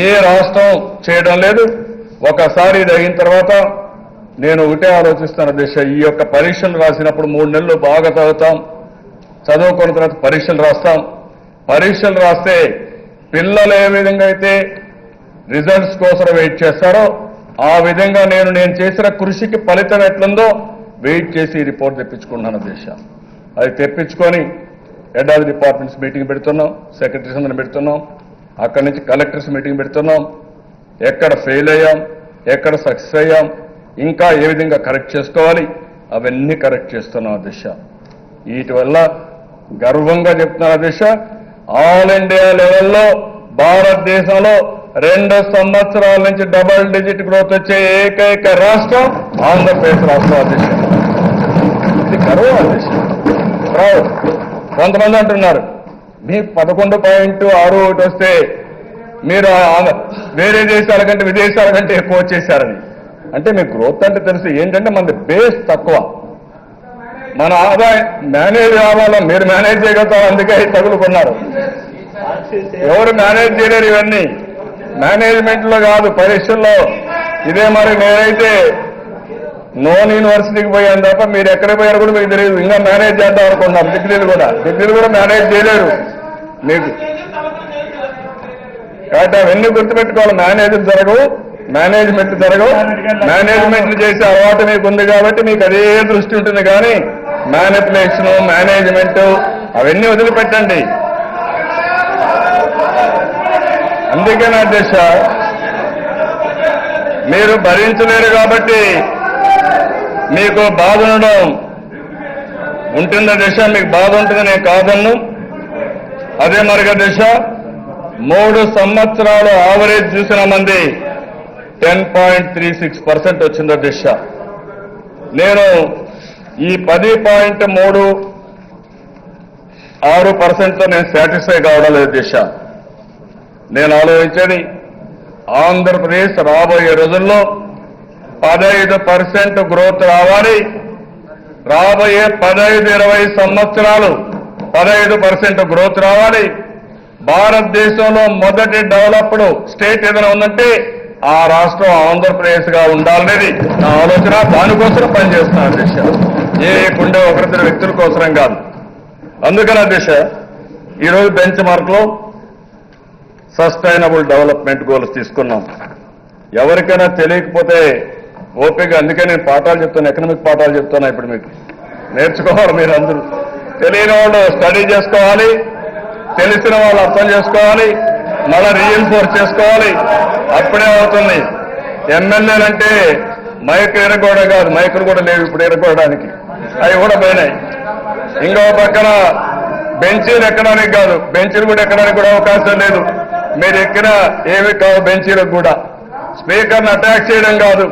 ఏ రాష్ట్రం చేయడం లేదు. ఒకసారి ఇది అయిన తర్వాత నేను ఒకటే ఆలోచిస్తాను అధ్యక్ష, ఈ యొక్క పరీక్షలు రాసినప్పుడు 3 నెలలు బాగా చదువుతాం, చదువుకున్న తర్వాత పరీక్షలు రాస్తాం. పరీక్షలు రాస్తే పిల్లలు ఏ విధంగా అయితే రిజల్ట్స్ కోసం వెయిట్ చేస్తారో ఆ విధంగా నేను చేసిన కృషికి ఫలితం ఎట్లుందో వెయిట్ చేసి రిపోర్ట్ తెప్పించుకుంటున్నాను అధ్యక్ష. అది తెప్పించుకొని head of the departments meeting పెడుతున్నాం, సెక్రటరీస్ అందరం పెడుతున్నాం, అక్కడి నుంచి కలెక్టర్స్ మీటింగ్ పెడుతున్నాం. ఎక్కడ ఫెయిల్ అయ్యాం, ఎక్కడ సక్సెస్ అయ్యాం, ఇంకా ఏ విధంగా కరెక్ట్ చేసుకోవాలి అవన్నీ కరెక్ట్ చేస్తున్నాం అధ్యక్ష. వీటి వల్ల గర్వంగా చెప్తున్నాను అధ్యక్ష, ఆల్ ఇండియా లెవెల్లో భారతదేశంలో 2 సంవత్సరాల నుంచి డబుల్ డిజిట్ గ్రోత్ వచ్చే ఏకైక రాష్ట్రం ఆంధ్రప్రదేశ్ రాష్ట్రం అధ్యక్ష. ఇది గర్వం అధ్యక్ష, ప్రౌడ్. కొంతమంది అంటున్నారు మీ 11.61 వస్తే మీరు వేరే దేశాల కంటే విదేశాల కంటే ఎక్కువ వచ్చేసారని. అంటే మీకు గ్రోత్ అంటే తెలుసు, ఏంటంటే మనది బేస్ తక్కువ, మన ఆదాయం మేనేజ్ కావాలా, మీరు మేనేజ్ చేయగలుగుతారు, అందుకే తగులుకున్నారు. ఎవరు మేనేజ్ చేయలేరు ఇవన్నీ, మేనేజ్మెంట్లో కాదు పరీక్షల్లో. ఇదే మరి నేనైతే నోన్ యూనివర్సిటీకి పోయాను తప్ప మీరు ఎక్కడికి పోయారు కూడా మీకు తెలియదు. ఇంకా మేనేజ్ చేద్దాం అనుకున్నాం. డిగ్రీలు కూడా మేనేజ్ చేయలేరు మీకు. కాబట్టి అవన్నీ గుర్తుపెట్టుకోవాలి, మేనేజ్మెంట్ జరగవు. మేనేజ్మెంట్ చేసే అలవాటు మీకు ఉంది కాబట్టి మీకు అదే దృష్టి ఉంటుంది. కానీ మ్యానిపులేషన్, మేనేజ్మెంట్ అవన్నీ వదిలిపెట్టండి. అందుకనే అధ్యక్ష మీరు భరించలేరు కాబట్టి మీకు బాధ ఉండడం ఉంటుంది అధ్యక్ష, మీకు బాధ ఉంటుంది, నేను కాదన్ను. అదే మరిగా అధ్యక్ష 3 సంవత్సరాలు యావరేజ్ చూసిన మంది 10.36% వచ్చింది అధ్యక్ష. నేను ఈ 10.36%తో నేను సాటిస్ఫై కావడం లేదు అధ్యక్ష. నేను ఆలోచించేది ఆంధ్రప్రదేశ్ రాబోయే రోజుల్లో 15% గ్రోత్ రావాలి. రాబోయే 15-20 సంవత్సరాలు 15% గ్రోత్ రావాలి. భారతదేశంలో మొదటి డెవలప్డ్ స్టేట్ ఏదైనా ఉందంటే ఆ రాష్ట్రం ఆంధ్రప్రదేశ్గా ఉండాలనేది నా ఆలోచన. దానికోసం పనిచేస్తున్నాను అధ్యక్ష, ఏ కుండే ఒకరిద్దరు వ్యక్తుల కోసరం కాదు. అందుకని అధ్యక్ష ఈరోజు బెంచ్ మార్క్లో సస్టైనబుల్ డెవలప్మెంట్ గోల్స్ తీసుకున్నాం. ఎవరికైనా తెలియకపోతే ఓపిక, అందుకే నేను పాఠాలు చెప్తాను, ఎకనామిక్ పాఠాలు చెప్తున్నా. ఇప్పుడు మీకు నేర్చుకోవాలి, మీరు అందరూ తెలియని వాళ్ళు స్టడీ చేసుకోవాలి, తెలిసిన వాళ్ళు అర్థం చేసుకోవాలి, మళ్ళీ రీఇన్ఫోర్స్ చేసుకోవాలి. అప్పుడే అవుతుంది. ఎమ్మెల్యేలంటే మైక్ ఎరగొడం కాదు, మైకులు కూడా లేవు ఇప్పుడు ఎరగొడడానికి, అవి కూడా పోయినాయి. ఇంకో పక్కన బెంచీలు ఎక్కడానికి కాదు, బెంచీలు కూడా ఎక్కడానికి కూడా అవకాశం లేదు. మీరు ఎక్కిన ఏమి కావు బెంచీలకు కూడా. స్పీకర్ని అటాక్ చేయడం కాదు,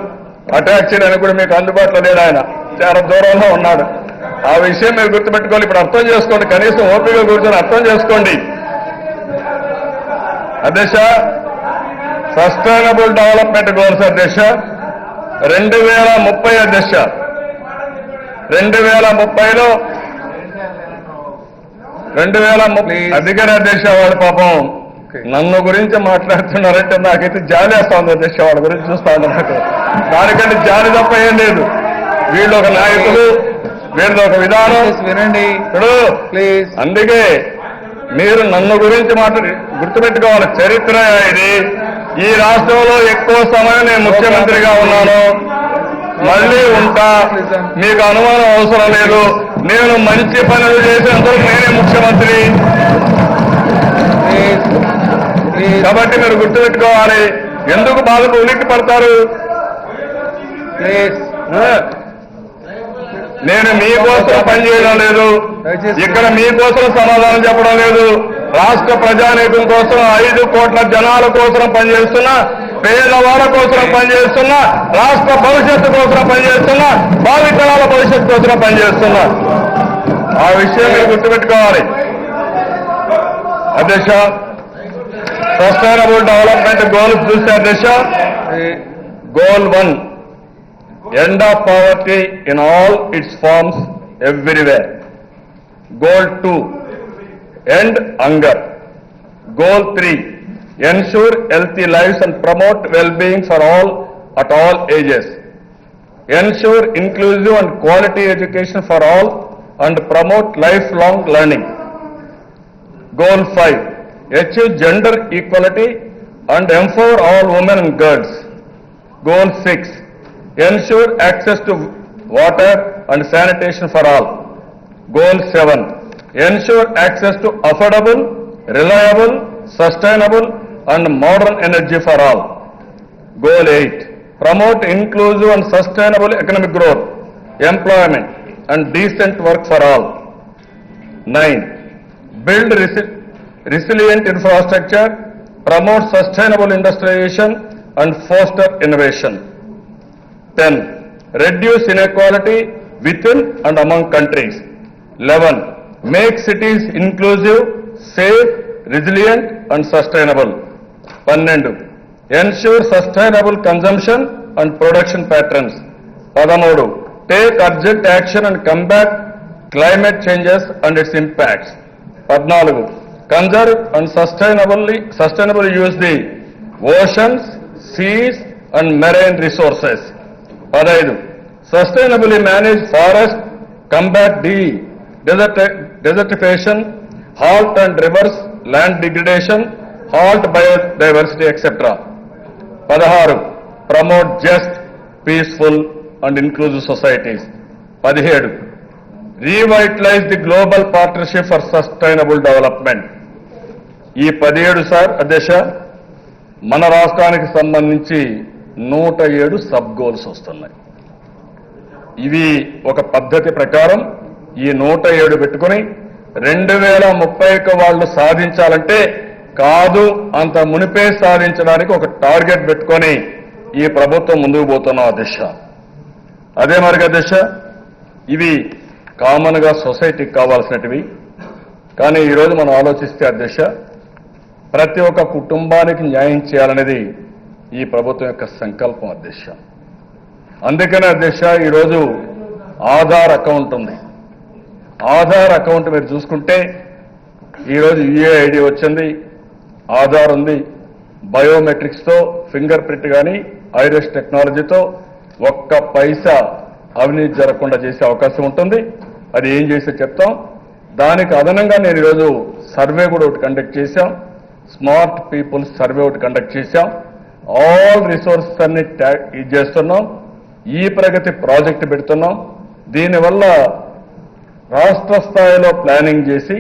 అటాక్ చేయడానికి కూడా మీకు అందుబాటులో లేడు, ఆయన చాలా దూరంలో ఉన్నాడు. ఆ విషయం మీరు గుర్తుపెట్టుకోవాలి. ఇప్పుడు అర్థం చేసుకోండి, కనీసం ఓపిక కూర్చొని అర్థం చేసుకోండి. అధ్యక్ష సస్టైనబుల్ డెవలప్మెంట్ గోల్స్ అధ్యక్ష 2030 అధ్యక్ష 2030లో 2030 అధికార అధ్యక్ష వాడు పాపం నన్ను గురించి మాట్లాడుతున్నారంటే నాకైతే జాలి వేస్తా ఉంది అధ్యక్ష. వాళ్ళ గురించి చూస్తా ఉన్నా, నాకు దానికంటే జాలి తప్ప ఏం లేదు. వీళ్ళు ఒక నాయకులు, వీళ్ళది ఒక విధానం వినండి ప్లీజ్. అందుకే మీరు నన్ను గురించి గుర్తుపెట్టుకోవాలి. చరిత్ర ఇది. ఈ రాష్ట్రంలో ఎక్కువ సమయం నేను ముఖ్యమంత్రిగా ఉన్నాను, మళ్ళీ ఉంటా, మీకు అనుమానం అవసరం లేదు. నేను మంచి పనులు చేసేందుకు నేనే ముఖ్యమంత్రి కాబట్టి మీరు గుర్తుపెట్టుకోవాలి. ఎందుకు బాధకు ఉలిక్కి పడతారు? నేను మీకోసం పనిచేయడం లేదు, ఇక్కడ మీకోసం సమాధానం చెప్పడం లేదు. రాష్ట్ర ప్రజానీకం కోసం 5 కోట్ల జనాల కోసం పనిచేస్తున్నా, పేదవాళ్ళ కోసం పనిచేస్తున్నా, రాష్ట్ర భవిష్యత్తు కోసం పనిచేస్తున్నా, భావితరాల భవిష్యత్తు కోసం పనిచేస్తున్నా. ఆ విషయం మీరు గుర్తుపెట్టుకోవాలి. అధ్యక్ష సస్టైనబుల్ డెవలప్మెంట్ గోల్స్ చూస్తే అధ్యక్ష goal 1 end of poverty in all its forms everywhere. Goal 2 end hunger. Goal 3 ensure healthy lives and promote well-being for all at all ages, ensure inclusive and quality education for all and promote lifelong learning. Goal 5, achieve gender equality and empower all women and girls. Goal 6, ensure access to water and sanitation for all. Goal 7, ensure access to affordable, reliable, sustainable and modern energy for all. Goal 8, promote inclusive and sustainable economic growth, employment and decent work for all. 9, build resilient infrastructure, promote sustainable industrialization and foster innovation. 10, reduce inequality within and among countries. 11, make cities inclusive, safe, resilient and sustainable. 12, ensure sustainable consumption and production patterns. 13, take urgent action and combat climate changes and its impacts. 14, conserve and sustainably use the oceans, seas and marine resources. 15, sustainably manage forest, combat desertification, halt and reverse land degradation, halt biodiversity, etc. 16, promote just, peaceful and inclusive societies. 17, revitalize the global partnership for sustainable development. ఈ 17 sir అధ్యక్ష మన రాష్ట్రానికి సంబంధించి 107 sub goals వస్తున్నాయి. ఇవి ఒక పద్ధతి ప్రకారం ఈ 107 పెట్టుకుని 2030కి వాళ్ళు సాధించాలంటే కాదు అంత మునిపే సాధించడానికి ఒక టార్గెట్ పెట్టుకొని ఈ ప్రభుత్వం ముందుకు పోతున్నాం అధ్యక్ష. అదే మరి అధ్యక్ష ఇవి కామన్ గా సొసైటీకి కావాల్సినటివి. కానీ ఈరోజు మనం ఆలోచిస్తే అధ్యక్ష ప్రతి ఒక్క కుటుంబానికి న్యాయం చేయాలనేది ఈ ప్రభుత్వం యొక్క సంకల్పం అధ్యక్ష. అందుకనే అధ్యక్ష ఈరోజు ఆధార్ అకౌంట్ ఉంది. ఆధార్ అకౌంట్ మీరు చూసుకుంటే ఈరోజు యూఏఐడి వచ్చింది, ఆధార్ ఉంది, బయోమెట్రిక్స్తో ఫింగర్ ప్రింట్ కానీ ఐరిస్ టెక్నాలజీతో ఒక్క పైసా అవినీతి జరగకుండా చేసే అవకాశం ఉంటుంది. అది ఏం చేసే చెప్తాం. దానికి అదనంగా నేను ఈరోజు సర్వే కూడా ఒకటి కండక్ట్ చేశాం, స్మార్ట్ పీపుల్స్ సర్వే ఒకటి కండక్ట్ చేశాం. ఆల్ రిసోర్సెస్ అన్ని ఇది చేస్తున్నాం. ఈ ప్రగతి ప్రాజెక్టు పెడుతున్నాం. దీనివల్ల రాష్ట్ర స్థాయిలో ప్లానింగ్ చేసి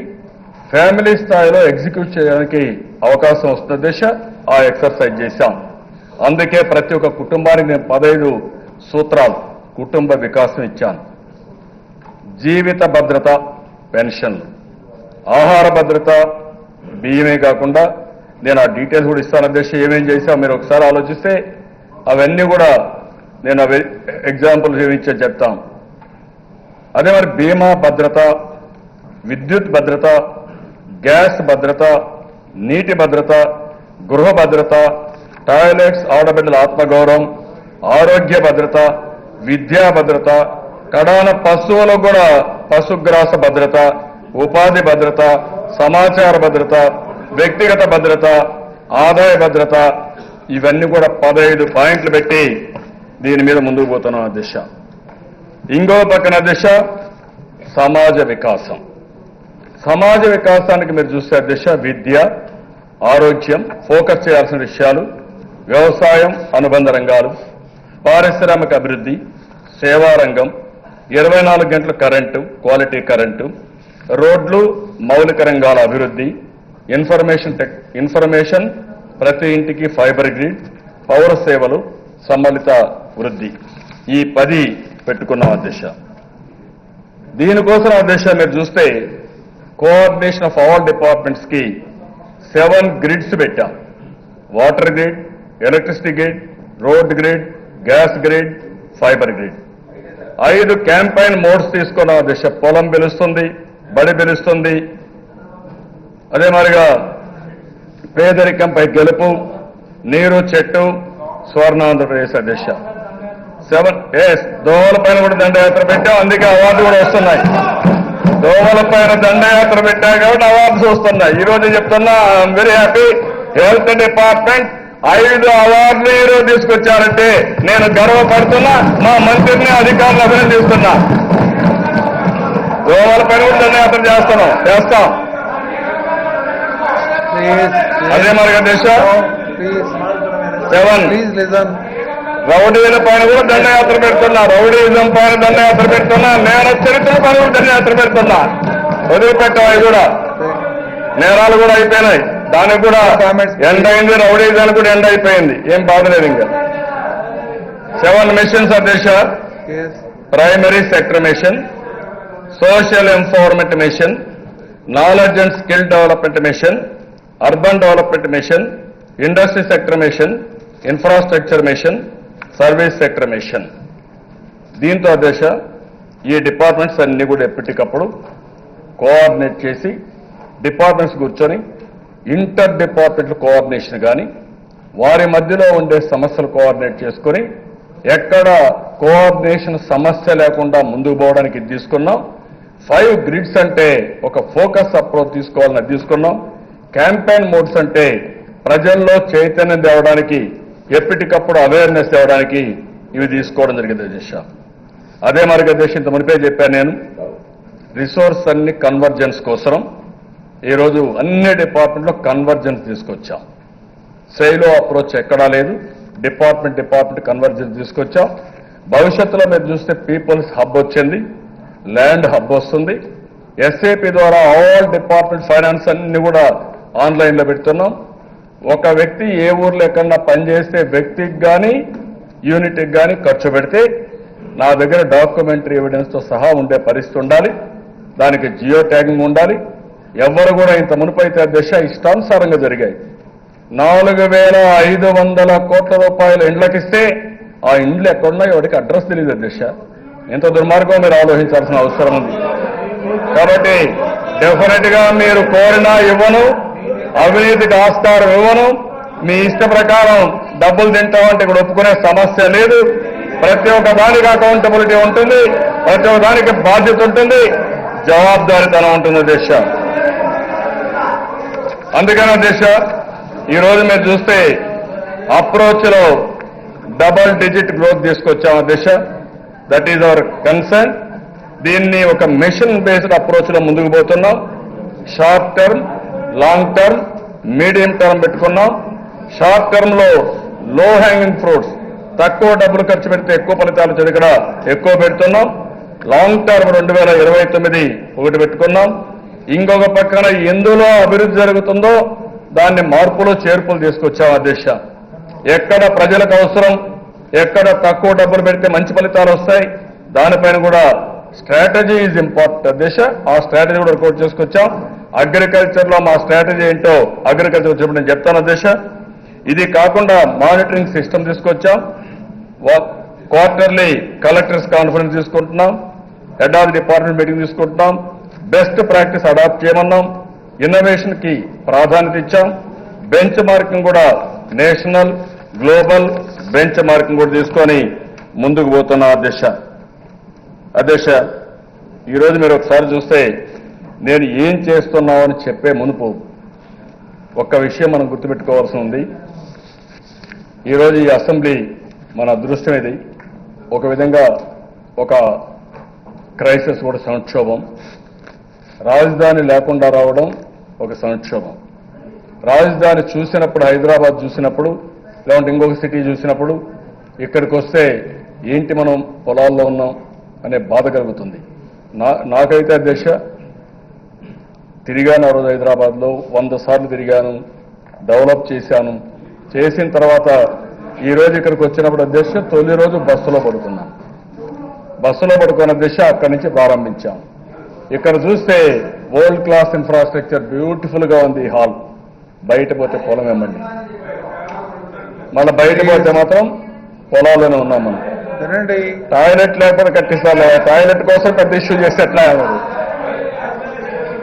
ఫ్యామిలీ స్థాయిలో ఎగ్జిక్యూట్ చేయడానికి అవకాశం వస్తున్న దిశ ఆ ఎక్సర్సైజ్ చేశాం. అందుకే ప్రతి ఒక్క కుటుంబానికి నేను 15 సూత్రాలు కుటుంబ వికాసం ఇచ్చాను. జీవిత భద్రత పెన్షన్లు, ఆహార భద్రత బియ్యమే కాకుండా నేను ఆ డీటెయిల్స్ కూడా ఇస్తాను అధ్యక్ష. ఏమేం చేశాం మీరు ఒకసారి ఆలోచిస్తే అవన్నీ కూడా నేను ఎగ్జాంపుల్స్ ఏమిచ్చే చెప్తాం. అదే మరి బీమా భద్రత, విద్యుత్ భద్రత, గ్యాస్ భద్రత, నీటి భద్రత, గృహ భద్రత, టాయిలెట్స్, ఆడబిడ్డల ఆత్మగౌరవం, ఆరోగ్య భద్రత, విద్యా భద్రత, కడాన పశువులకు కూడా పశుగ్రాస భద్రత, ఉపాధి భద్రత, సమాచార భద్రత, వ్యక్తిగత భద్రత, ఆదాయ భద్రత, ఇవన్నీ కూడా 15 పాయింట్లు పెట్టి దీని మీద ముందుకు పోతున్నాం అధ్యక్ష. ఇంకో పక్కన అధ్యక్ష సమాజ వికాసం. సమాజ వికాసానికి మీరు చూస్తే అధ్యక్ష విద్య, ఆరోగ్యం ఫోకస్ చేయాల్సిన విషయాలు, వ్యవసాయం, అనుబంధ రంగాలు, పారిశ్రామిక అభివృద్ధి, సేవా రంగం, 24 గంటల కరెంటు, క్వాలిటీ కరెంటు, రోడ్లు, మౌలిక రంగాల అభివృద్ధి, ఇన్ఫర్మేషన్ ప్రతి ఇంటికి ఫైబర్ గ్రిడ్, పౌర సేవలు, సమ్మిళిత వృద్ధి. ఈ 10 పెట్టుకున్నాం అధ్యక్ష. దీనికోసం అధ్యక్ష మీరు చూస్తే కోఆర్డినేషన్ ఆఫ్ ఆల్ డిపార్ట్మెంట్స్ కి 7 గ్రిడ్స్ పెట్టాం. Water grid, electricity grid, road grid, gas grid, fibre grid. 5 campaign modes తీసుకున్నాం అధ్యక్ష. పొలం పిలుస్తుంది, బడి పిలుస్తుంది, అదే మాదిరిగా పేదరికంపై గెలుపు, నీరు చెట్టు, స్వర్ణాంధ్రప్రదేశ్ అధ్యక్ష. 7 దోవల పైన కూడా దండయాత్ర పెట్టాం, అందుకే అవార్డు కూడా వస్తున్నాయి. దోవల పైన దండయాత్ర పెట్టా కాబట్టి అవార్డ్స్ వస్తున్నాయి. ఈ రోజు చెప్తున్నా I'm very happy. Health department 5 అవార్డులు ఈరోజు తీసుకొచ్చారంటే నేను గర్వపడుతున్నా, మా మంత్రిని అధికారులు అభినందిస్తున్నా. గోవాల పైన కూడా దండయాత్ర చేస్తాం. అదే మరి దేశ 7 రౌడీల పైన కూడా దండయాత్ర పెడుతున్నా, రౌడీజం పైన దండయాత్ర పెడుతున్నా, నేర చరిత్ర పైన కూడా దండయాత్ర పెడుతున్నా. వదిలిపెట్టాయి కూడా, నేరాలు కూడా అయిపోయినాయి, దానికి కూడా ఎండ్ అయింది, రౌడీజానికి కూడా ఎండ్ అయిపోయింది, ఏం బాధ లేదు. ఇంకా 7 మిషన్స్ అధ్యక్ష. Primary sector mission, social empowerment mission, knowledge and skill development mission, urban development mission, industry sector mission, infrastructure mission, service sector mission. దీంతో అధ్యక్ష ఈ డిపార్ట్మెంట్స్ అన్ని కూడా ఎప్పటికప్పుడు కోఆర్డినేట్ చేసి డిపార్ట్మెంట్స్ కూర్చొని ఇంటర్ డిపార్ట్మెంట్ల కోఆర్డినేషన్ కానీ వారి మధ్యలో ఉండే సమస్యలు కోఆర్డినేట్ చేసుకొని ఎక్కడ కోఆర్డినేషన్ సమస్య లేకుండా ముందుకు పోవడానికి ఇది తీసుకున్నాం. 5 గ్రిడ్స్ అంటే ఒక ఫోకస్ అప్రోచ్ తీసుకోవాలని తీసుకున్నాం. క్యాంపెయిన్ మోడ్స్ అంటే ప్రజల్లో చైతన్యం తేవడానికి, ఎప్పటికప్పుడు అవేర్నెస్ తేవడానికి ఇవి తీసుకోవడం జరిగింది అధ్యక్ష. అదే మరి అధ్యక్ష ఇంత మునిపే చెప్పాను నేను, రిసోర్స్ అన్ని కన్వర్జెన్స్ కోసం ఈరోజు అన్ని డిపార్ట్మెంట్లో కన్వర్జెన్స్ తీసుకొచ్చాం. సైలో అప్రోచ్ ఎక్కడా లేదు, డిపార్ట్మెంట్ కన్వర్జెన్స్ తీసుకొచ్చాం. భవిష్యత్తులో మీరు చూస్తే పీపుల్స్ హబ్ వచ్చింది, ల్యాండ్ హబ్ వస్తుంది. ఎస్ఏపీ ద్వారా ఆల్ డిపార్ట్మెంట్ ఫైనాన్స్ అన్ని కూడా ఆన్లైన్లో పెడుతున్నాం. ఒక వ్యక్తి ఏ ఊర్లో ఎక్కడన్నా పనిచేస్తే వ్యక్తికి కానీ యూనిట్కి కానీ ఖర్చు పెడితే నా దగ్గర డాక్యుమెంటరీ ఎవిడెన్స్తో సహా ఉండే పరిస్థితి ఉండాలి. దానికి జియో ట్యాగింగ్ ఉండాలి. ఎవరు కూడా ఇంత మునుపైతే దశ ఇష్టానుసారంగా జరిగాయి. 4,500 కోట్ల రూపాయల ఇండ్లకిస్తే ఆ ఇండ్లు ఎక్కడున్నాయో వాడికి అడ్రస్ తెలియదు అధ్యక్ష. ఎంత దుర్మార్గం మీరు ఆలోచించాల్సిన అవసరం ఉంది. కాబట్టి డెఫినెట్ గా మీరు కోరినా ఇవ్వను, అవినీతికి ఆస్కారం ఇవ్వను, మీ ఇష్ట ప్రకారం డబ్బులు తింటామంటే ఇక్కడ ఒప్పుకునే సమస్య లేదు. ప్రతి ఒక్క దానికి అకౌంటబిలిటీ ఉంటుంది, ప్రతి ఒక్క దానికి బాధ్యత ఉంటుంది, జవాబుదారీతనం ఉంటుంది అధ్యక్ష. అందుకని అధ్యక్ష ఈరోజు మీరు చూస్తే అప్రోచ్లో డబల్ డిజిట్ గ్రోత్ తీసుకొచ్చాం అధ్యక్ష. That is our concern. దీన్ని ఒక మిషన్ బేస్డ్ అప్రోచ్లో ముందుకు పోతున్నాం. Short term, long term, medium term పెట్టుకున్నాం. షార్ట్ టర్మ్ లో లో హ్యాంగింగ్ ఫ్రూట్స్, తక్కువ డబ్బులు ఖర్చు పెడితే ఎక్కువ ఫలితాలు ఇక్కడ ఎక్కువ పెడుతున్నాం. లాంగ్ టర్మ్ 2029 ఒకటి పెట్టుకున్నాం. ఇంకొక పక్కన ఎందులో అభివృద్ధి జరుగుతుందో దాన్ని మార్పులు చేర్పులు తీసుకొచ్చాం అధ్యక్ష. ఎక్కడ ప్రజలకు అవసరం, ఎక్కడ తక్కువ డబ్బులు పెడితే మంచి ఫలితాలు వస్తాయి, దానిపైన కూడా స్ట్రాటజీ ఈజ్ ఇంపార్టెంట్ అధ్యక్ష. ఆ స్ట్రాటజీ కూడా వర్కౌట్ చేసుకొచ్చాం. అగ్రికల్చర్ లో మా స్ట్రాటజీ ఏంటో అగ్రికల్చర్ వచ్చినప్పుడు నేను చెప్తాను అధ్యక్ష. ఇది కాకుండా మానిటరింగ్ సిస్టమ్ తీసుకొచ్చాం. క్వార్టర్లీ కలెక్టర్స్ కాన్ఫరెన్స్ తీసుకుంటున్నాం. Head of the department meeting తీసుకుంటున్నాం. బెస్ట్ ప్రాక్టీస్ అడాప్ట్ చేయమన్నాం. ఇన్నోవేషన్ కి ప్రాధాన్యత ఇచ్చాం. బెంచ్ మార్కింగ్ కూడా నేషనల్, గ్లోబల్ బెంచ్ మార్కింగ్ కూడా తీసుకొని ముందుకు పోతున్నాం అధ్యక్ష. ఈరోజు మీరు ఒకసారి చూస్తే నేను ఏం చేస్తున్నామని చెప్పే మునుపు ఒక్క విషయం మనం గుర్తుపెట్టుకోవాల్సి ఉంది. ఈరోజు ఈ అసెంబ్లీ మన అదృష్టం ఇది. ఒక విధంగా ఒక క్రైసిస్ కూడా సంక్షోభం. రాజధాని లేకుండా రావడం ఒక సంక్షోభం. రాజధాని చూసినప్పుడు, హైదరాబాద్ చూసినప్పుడు, లేదంటే ఇంకొక సిటీ చూసినప్పుడు ఇక్కడికి వస్తే ఏంటి మనం పొలాల్లో ఉన్నాం అనే బాధ కలుగుతుంది. నాకైతే అధ్యక్ష తిరిగాను. ఆ రోజు హైదరాబాద్లో 100 సార్లు తిరిగాను, డెవలప్ చేశాను. చేసిన తర్వాత ఈ రోజు ఇక్కడికి వచ్చినప్పుడు అధ్యక్ష తొలి రోజు బస్సులో పడుకున్నాను. బస్సులో పడుకున్న అధ్యక్ష అక్కడి నుంచి ప్రారంభించాం. ఇక్కడ చూస్తే వరల్డ్ క్లాస్ ఇన్ఫ్రాస్ట్రక్చర్ బ్యూటిఫుల్ గా ఉంది. హాల్ బయట పోతే పొలం ఏమండి, మళ్ళీ బయట పోతే మాత్రం పొలాల్లోనే ఉన్నాం మనం. టాయిలెట్ లేకపోతే కట్టిస్తాను. టాయిలెట్ కోసం పెద్ద ఇష్యూ చేస్తే ఎట్లా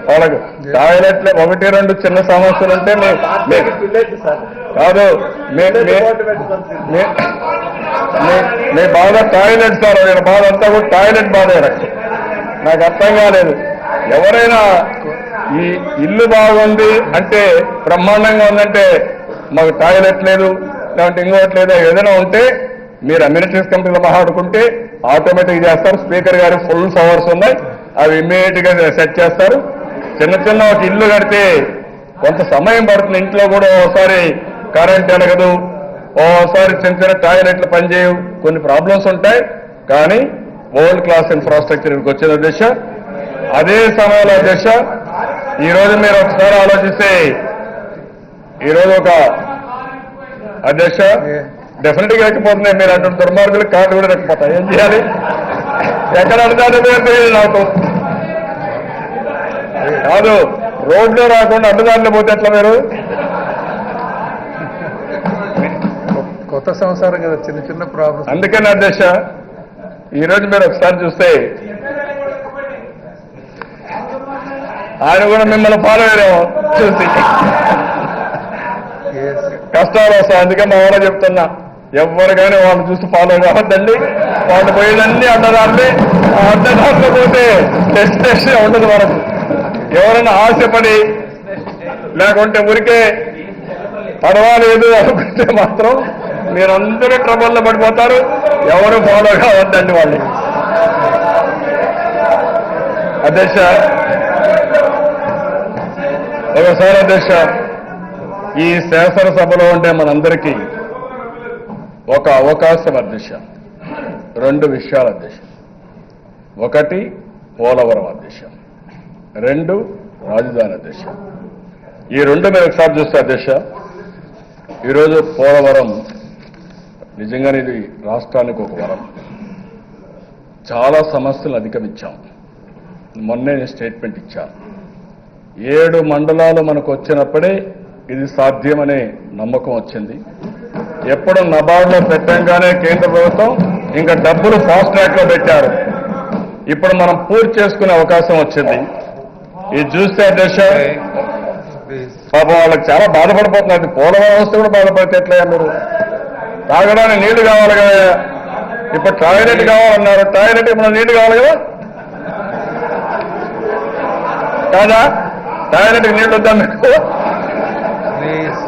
వాళ్ళకు టాయిలెట్ 1-2 చిన్న సమస్యలు ఉంటే కాదు మీ బాధ టాయిలెట్ సార్. నేను బాధ అంతా కూడా టాయిలెట్ బాధ. నాకు అర్థం కాలేదు. ఎవరైనా ఈ ఇల్లు బాగుంది అంటే, బ్రహ్మాండంగా ఉందంటే మాకు టాయిలెట్ లేదు లేదంటే ఇంకోటి లేదు ఏదైనా ఉంటే మీరు అమ్యూనిటీస్ కంపెనీలో మాట్లాడుకుంటే ఆటోమేటిక్ చేస్తారు. స్పీకర్ గారు ఫుల్ పవర్స్ ఉన్నాయి, అవి ఇమ్మీడియట్ గా సెట్ చేస్తారు. చిన్న చిన్న ఒక ఇల్లు కడితే కొంత సమయం పడుతుంది. ఇంట్లో కూడా ఓసారి కరెంట్ ఎలగదు, ఓసారి చిన్న చిన్న టాయిలెట్లు పనిచేయవు, కొన్ని ప్రాబ్లమ్స్ ఉంటాయి. కానీ వరల్డ్ క్లాస్ ఇన్ఫ్రాస్ట్రక్చర్ వచ్చిన దిశ. అదే సమయంలో దిశ ఈరోజు మీరు ఒకసారి ఆలోచిస్తే ఈరోజు ఒక అధ్యక్ష డెఫినెట్ గా ఎక్కిపోతున్నాయి. మీరు అంటే దుర్మార్గులు కార్డు కూడా ఎక్కిపోతాయి. ఏం చేయాలి? ఎక్కడ అడ్డదారులు తెలియదు నాకు. కాదు, రోడ్లో రాకుండా అడ్డదారులు పోతే ఎట్లా మీరు? కొత్త సంవత్సరం కదా, చిన్న చిన్న ప్రాబ్లమ్స్. అందుకని అధ్యక్ష ఈరోజు మీరు ఒకసారి చూస్తే ఆయన కూడా మిమ్మల్ని ఫాలో అయ్యారేమో చూసి కష్టాలు వస్తాయి. అందుకే మా వాళ్ళ చెప్తున్నా, ఎవరు కానీ వాళ్ళు చూసి ఫాలో కావద్దండి. వాళ్ళు పోయేదన్నీ అడ్డదారులే. ఆ అడ్డదారులు పోతే డెస్టినేషన్ ఉండదు మనకు. ఎవరైనా ఆశపడి లేకుంటే ఊరికే పర్వాలేదు అనుకుంటే మాత్రం మీరందరూ ట్రబుల్లో పడిపోతారు. ఎవరు ఫాలో కావద్దండి వాళ్ళు. అధ్యక్ష ఒకసారి అధ్యక్ష ఈ శాసనసభలో ఉంటే మనందరికీ ఒక అవకాశం అధ్యక్ష. రెండు విషయాలు అధ్యక్ష. ఒకటి పోలవరం అధ్యక్ష, రెండు రాజధాని అధ్యక్ష. ఈ రెండు మీరు ఒకసారి చూస్తే అధ్యక్ష, ఈరోజు పోలవరం నిజంగానే ఇది రాష్ట్రానికి ఒక వరం. చాలా సమస్యలు అధిగమించాం. మొన్నే స్టేట్మెంట్ ఇచ్చాను. 7 మండలాలు మనకు వచ్చినప్పుడే ఇది సాధ్యమనే నమ్మకం వచ్చింది. ఎప్పుడు నబార్డులో పెట్టంగానే కేంద్ర ప్రభుత్వం ఇంకా డబ్బులు ఫాస్ట్ ట్రాక్ లో పెట్టారు. ఇప్పుడు మనం పూర్తి చేసుకునే అవకాశం వచ్చింది. ఇది చూస్తే అధ్యక్ష పాపం వాళ్ళకి చాలా బాధపడిపోతున్నారు. పోలవరం వస్తే కూడా బాధపడితే ఎట్లా? మీరు తాగడానికి నీళ్లు కావాలి కదా, ఇప్పుడు టాయిలెట్ కావాలన్నారు. టాయిలెట్ ఇప్పుడు నీళ్లు కావాలి కదా, కాదా? టాయిలెట్కి నీళ్లు వద్దాం మీకు? ప్లీజ్